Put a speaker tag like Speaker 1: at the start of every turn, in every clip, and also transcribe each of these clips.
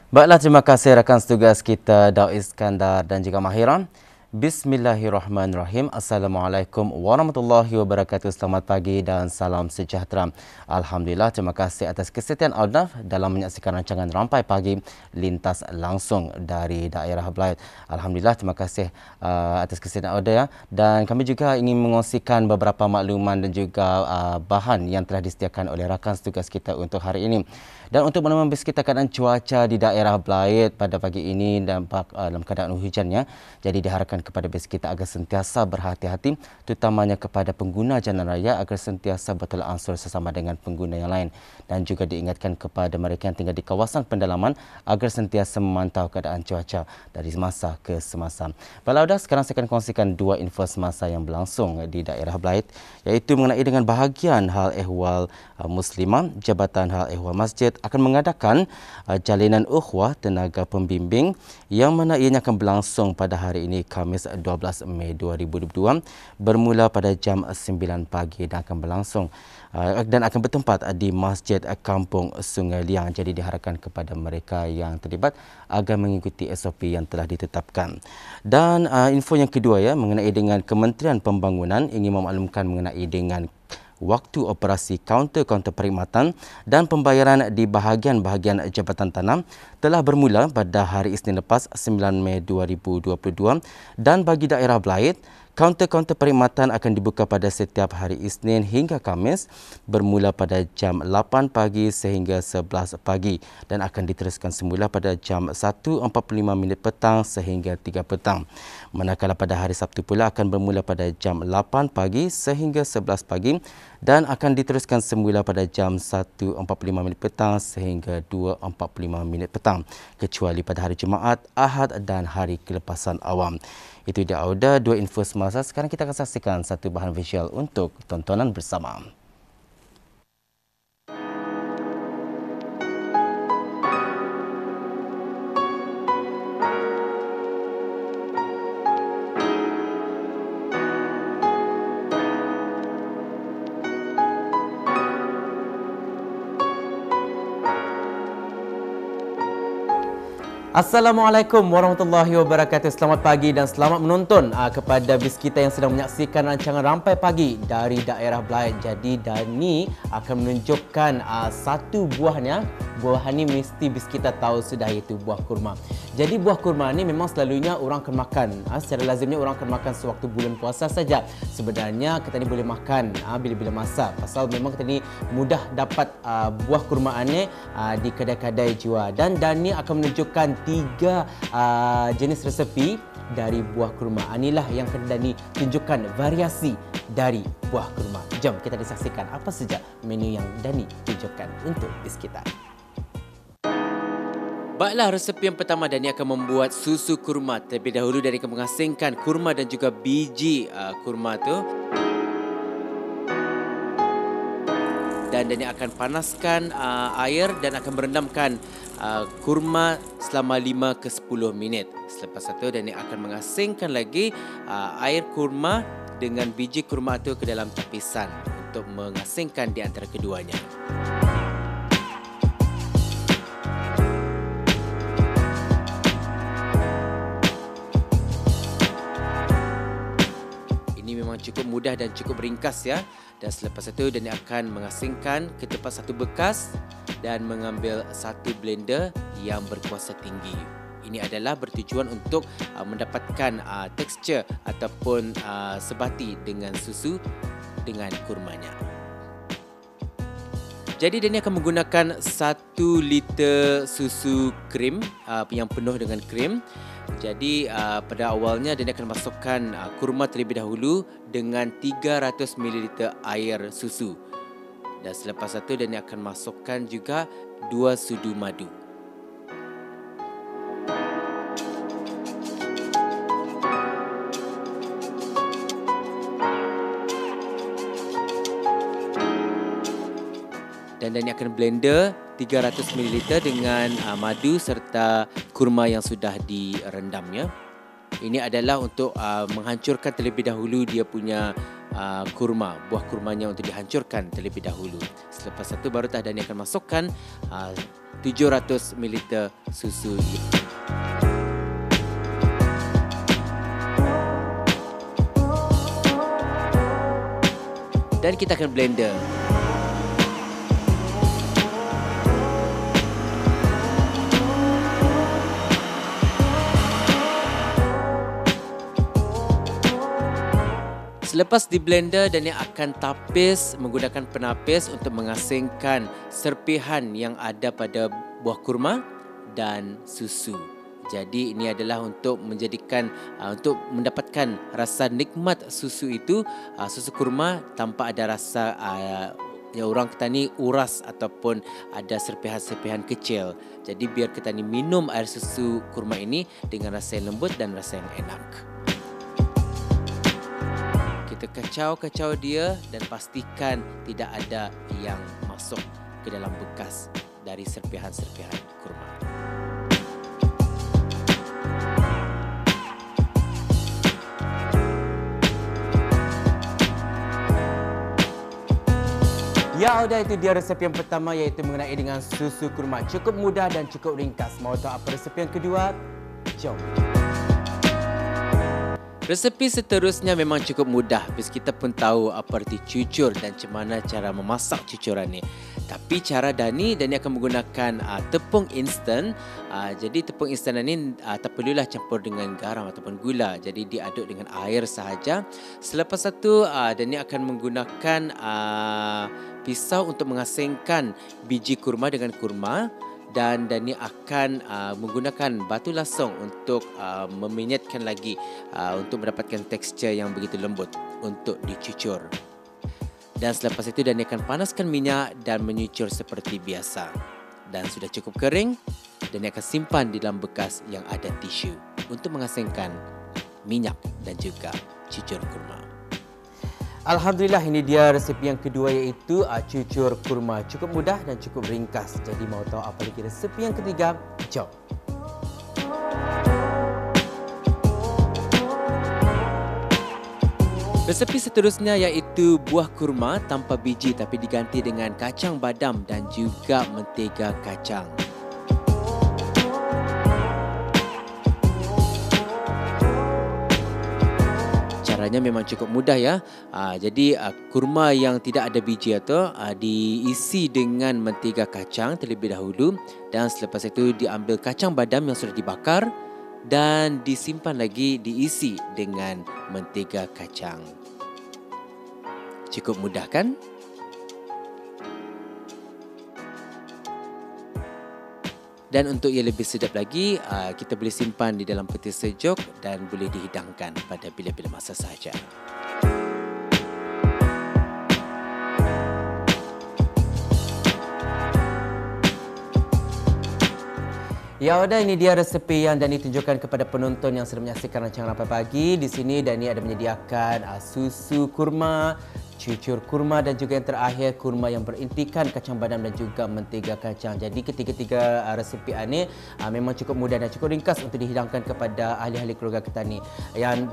Speaker 1: Baiklah, terima kasih rakan setugas kita Daud Iskandar dan juga Mahira. Bismillahirrahmanirrahim. Assalamualaikum warahmatullahi wabarakatuh. Selamat pagi dan salam sejahtera. Alhamdulillah, terima kasih atas kesetiaan Aldaf dalam menyaksikan rancangan Rampai Pagi lintas langsung dari daerah Belait. Alhamdulillah, terima kasih atas kesetiaan Alda ya. Dan kami juga ingin mengongsikan beberapa makluman dan juga bahan yang telah disediakan oleh rakan setugas kita untuk hari ini. Dan untuk menambah kita keadaan cuaca di daerah Belait pada pagi ini dan dalam keadaan hujannya, jadi diharapkan kepada bes kita agar sentiasa berhati-hati, terutamanya kepada pengguna jalan raya agar sentiasa bertolak ansur sesama dengan pengguna yang lain. Dan juga diingatkan kepada mereka yang tinggal di kawasan pendalaman agar sentiasa memantau keadaan cuaca dari semasa ke semasa. Baiklah, sekarang saya akan kongsikan dua info semasa yang berlangsung di daerah Belait, iaitu mengenai dengan bahagian hal ehwal Muslimah. Jabatan Hal Ehwal Masjid akan mengadakan jalinan ukhuwah tenaga pembimbing yang mana ianya akan berlangsung pada hari ini Khamis 12 Mei 2022 bermula pada jam 9 pagi dan akan berlangsung dan akan bertempat di Masjid Kampung Sungai Liang. Jadi diharapkan kepada mereka yang terlibat agar mengikuti SOP yang telah ditetapkan. Dan info yang kedua ya, mengenai dengan Kementerian Pembangunan ingin memaklumkan mengenai dengan waktu operasi kaunter-kaunter perkhidmatan dan pembayaran di bahagian-bahagian Jabatan Tanah telah bermula pada hari Isnin lepas 9 Mei 2022 dan bagi daerah Belait, kaunter-kaunter perkhidmatan akan dibuka pada setiap hari Isnin hingga Khamis bermula pada jam 8 pagi sehingga 11 pagi dan akan diteruskan semula pada jam 1.45 petang sehingga 3 petang. Manakala pada hari Sabtu pula akan bermula pada jam 8 pagi sehingga 11 pagi dan akan diteruskan semula pada jam 1.45 petang sehingga 2.45 petang kecuali pada hari Jumaat, Ahad dan hari kelepasan awam. Itu dia Auda, dua info semasa. Sekarang kita akan saksikan satu bahan visual untuk tontonan bersama. Assalamualaikum warahmatullahi wabarakatuh. Selamat pagi dan selamat menonton kepada bis kita yang sedang menyaksikan rancangan Rampai Pagi dari daerah Belait. Jadi Dani akan menunjukkan satu buahnya. Buah ni mesti bis kita tahu sudah, iaitu buah kurma. Jadi buah kurma ni memang selalunya orang akan makan. Secara lazimnya orang akan makan sewaktu bulan puasa saja. Sebenarnya kita ni boleh makan bila-bila masa. Pasal memang kita ni mudah dapat buah kurmaan ni di kedai-kedai jual. Dan Dani akan menunjukkan 3 jenis resepi dari buah kurma. Inilah yang akan Dani tunjukkan variasi dari buah kurma. Jom kita disaksikan apa saja menu yang Dani tunjukkan untuk bis kita. Baiklah, resepi yang pertama, Dani akan membuat susu kurma. Terlebih dahulu Dani akan mengasingkan kurma dan juga biji kurma tu. Dan Dani akan panaskan air dan akan merendamkan kurma selama 5 ke 10 minit. Selepas itu Dani akan mengasingkan lagi air kurma dengan biji kurma itu ke dalam tapisan untuk mengasingkan di antara keduanya. Cukup mudah dan cukup ringkas ya. Dan selepas itu Dani akan mengasingkan ke tempat satu bekas dan mengambil satu blender yang berkuasa tinggi. Ini adalah bertujuan untuk mendapatkan tekstur ataupun sebati dengan susu dengan kurmanya. Jadi Dani akan menggunakan 1 liter susu krim yang penuh dengan krim. Jadi pada awalnya Dani akan masukkan kurma terlebih dahulu dengan 300 ml air susu. Dan selepas itu Dani akan masukkan juga 2 sudu madu. Dan Dani akan blender 300 ml dengan madu serta kurma yang sudah direndamnya. Ini adalah untuk menghancurkan terlebih dahulu dia punya kurma, buah kurmanya untuk dihancurkan terlebih dahulu. Selepas itu baru Dani akan masukkan
Speaker 2: 700 ml susu. Dan kita akan blender. Selepas di blender, dan yang akan tapis menggunakan penapis untuk mengasingkan serpihan yang ada pada buah kurma dan susu. Jadi ini adalah untuk menjadikan untuk mendapatkan rasa nikmat susu itu, susu kurma tanpa ada rasa yang orang kata ni uras ataupun ada serpihan-serpihan kecil. Jadi biar kita ni minum air susu kurma ini dengan rasa yang lembut dan rasa yang enak. Kita kacau-kacau dia dan pastikan tidak ada yang masuk ke dalam bekas dari serpihan-serpihan kurma.
Speaker 1: Ya, udah, itu dia resep yang pertama, iaitu mengenai dengan susu kurma. Cukup mudah dan cukup ringkas. Mau tahu apa resep yang kedua? Jom.
Speaker 2: Resepi seterusnya memang cukup mudah. Bis kita pun tahu apa arti cucur dan macam mana cara memasak cucuran ni. Tapi cara Dani akan menggunakan tepung instan. Jadi tepung instan ni tak perlulah campur dengan garam ataupun gula. Jadi diaduk dengan air sahaja. Selepas itu Dani akan menggunakan pisau untuk mengasingkan biji kurma dengan kurma. Dan Dani akan menggunakan batu lasong untuk meminyatkan lagi untuk mendapatkan tekstur yang begitu lembut untuk dicucur. Dan selepas itu Dani akan panaskan minyak dan menyucur seperti biasa. Dan sudah cukup kering, Dani akan simpan di dalam bekas yang ada tisu untuk mengasingkan minyak dan juga cucur kurma.
Speaker 1: Alhamdulillah, ini dia resepi yang kedua, iaitu cucur kurma. Cukup mudah dan cukup ringkas. Jadi mau tahu apa lagi resepi yang ketiga? Jom.
Speaker 2: Resepi seterusnya iaitu buah kurma tanpa biji tapi diganti dengan kacang badam dan juga mentega kacang. Caranya memang cukup mudah ya. Jadi kurma yang tidak ada biji itu diisi dengan mentega kacang terlebih dahulu, dan selepas itu diambil kacang badam yang sudah dibakar dan disimpan lagi diisi dengan mentega kacang. Cukup mudah kan? Dan untuk yang lebih sedap lagi, kita boleh simpan di dalam peti sejuk dan boleh dihidangkan pada bila-bila masa sahaja.
Speaker 1: Ya, udah, ini dia resepi yang Dani tunjukkan kepada penonton yang sedang menyaksikan rancangan Rampai Pagi. Di sini Dani ada menyediakan susu kurma, cucur kurma dan juga yang terakhir kurma yang berintikan kacang badam dan juga mentega kacang. Jadi ketiga-tiga resepi ini memang cukup mudah dan cukup ringkas untuk dihidangkan kepada ahli-ahli keluarga ketani.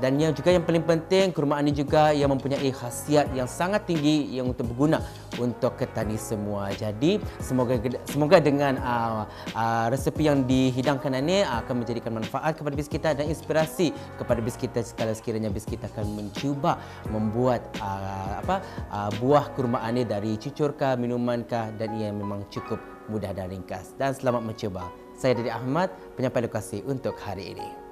Speaker 1: Dan yang juga yang paling penting, kurma ini juga yang mempunyai khasiat yang sangat tinggi yang untuk berguna untuk ketani semua. Jadi semoga dengan resepi yang dihidangkan ini akan menjadikan manfaat kepada bis kita dan inspirasi kepada bis kita sekiranya bis kita akan mencuba membuat buah kurma ini dari cucurkah, minumankah, dan ia memang cukup mudah dan ringkas. Dan selamat mencuba. Saya Didi Ahmad, penyampai lokasi untuk hari ini.